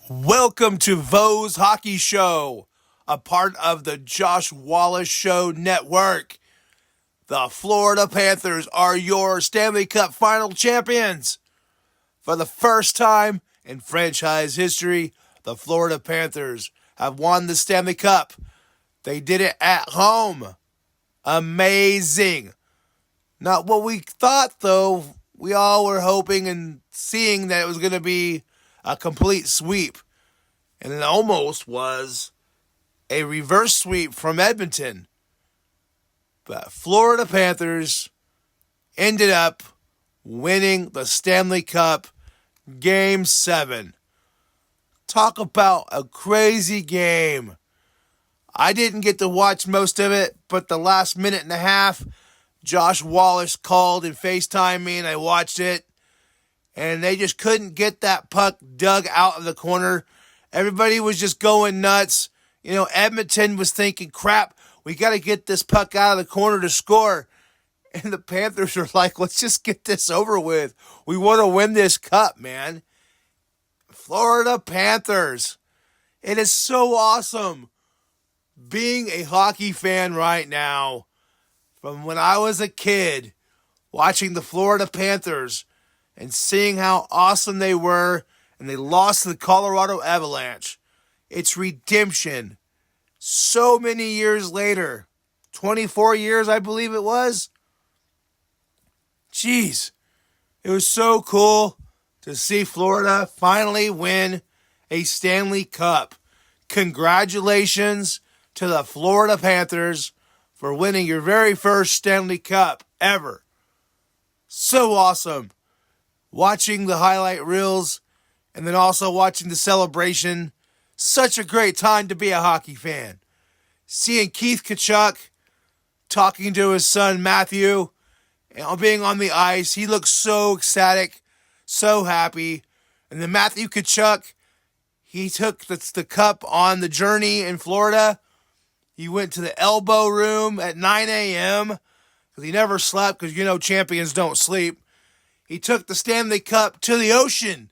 Welcome to Vo's Hockey Show, a part of the Josh Wallace Show Network. The Florida Panthers are your Stanley Cup final champions. For the first time in franchise history, the Florida Panthers have won the Stanley Cup. They did it at home. Amazing. Not what we thought, though. We all were hoping and seeing that it was going to be a complete sweep. And it almost was a reverse sweep from Edmonton. But Florida Panthers ended up winning the Stanley Cup Game 7. Talk about a crazy game. I didn't get to watch most of it, but the last minute and a half, Josh Wallace called and FaceTimed me, and I watched it. And they just couldn't get that puck dug out of the corner. Everybody was just going nuts. Edmonton was thinking, crap, we got to get this puck out of the corner to score. And the Panthers are like, let's just get this over with. We want to win this cup, man. Florida Panthers. It is so awesome being a hockey fan right now. From when I was a kid, watching the Florida Panthers and seeing how awesome they were, and they lost to the Colorado Avalanche. It's redemption. So many years later, 24 years I believe it was. Jeez, it was so cool to see Florida finally win a Stanley Cup. Congratulations to the Florida Panthers for winning your very first Stanley Cup ever. So awesome. Watching the highlight reels and then also watching the celebration. Such a great time to be a hockey fan. Seeing Keith Tkachuk talking to his son Matthew and being on the ice. He looks so ecstatic, so happy. And then Matthew Tkachuk, he took the cup on the journey in Florida. He went to the elbow room at 9 a.m. because he never slept because, champions don't sleep. He took the Stanley Cup to the ocean,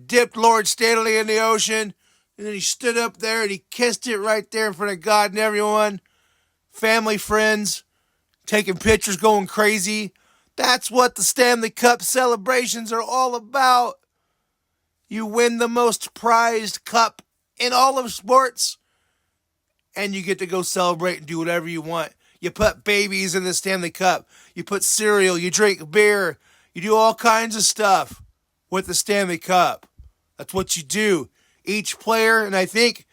dipped Lord Stanley in the ocean, and then he stood up there and he kissed it right there in front of God and everyone. Family, friends, taking pictures, going crazy. That's what the Stanley Cup celebrations are all about. You win the most prized cup in all of sports, and you get to go celebrate and do whatever you want. You put babies in the Stanley Cup. You put cereal. You drink beer. You do all kinds of stuff with the Stanley Cup. That's what you do. Each player, and I think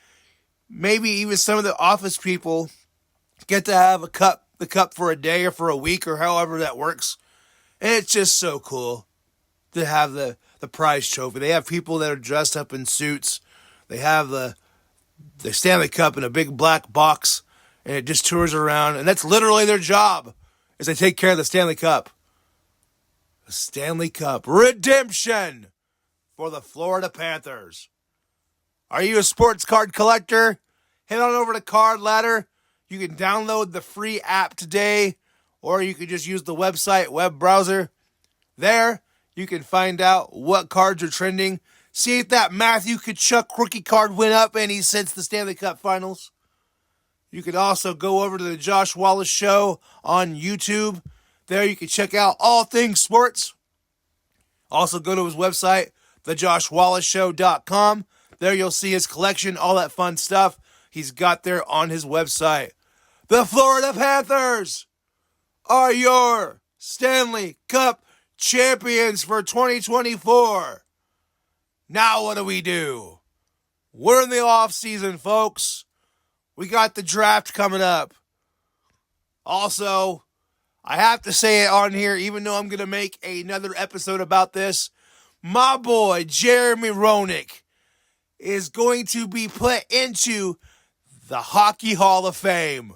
maybe even some of the office people get to have the cup for a day or for a week or however that works. And it's just so cool to have the prize trophy. They have people that are dressed up in suits. They have the Stanley Cup in a big black box, and it just tours around. And that's literally their job, is they take care of the Stanley Cup. The Stanley Cup redemption for the Florida Panthers. Are you a sports card collector? Head on over to Card Ladder. You can download the free app today, or you can just use the website web browser. There, you can find out what cards are trending. See if that Matthew Tkachuk rookie card went up any since the Stanley Cup Finals. You can also go over to the Josh Wallace Show on YouTube. There you can check out all things sports. Also go to his website, thejoshwallaceshow.com. There you'll see his collection, all that fun stuff he's got there on his website. The Florida Panthers are your Stanley Cup champions for 2024. Now what do? We're in the off season, folks. We got the draft coming up. Also, I have to say it on here, even though I'm going to make another episode about this. My boy, Jeremy Roenick, is going to be put into the Hockey Hall of Fame.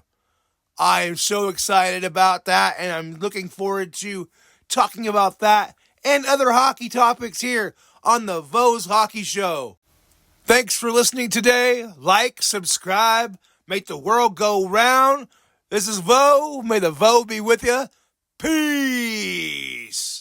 I am so excited about that, and I'm looking forward to talking about that and other hockey topics here on the Vo's Hockey Show. Thanks for listening today. Like, subscribe, make the world go round. This is Vo. May the Vo be with you. Peace.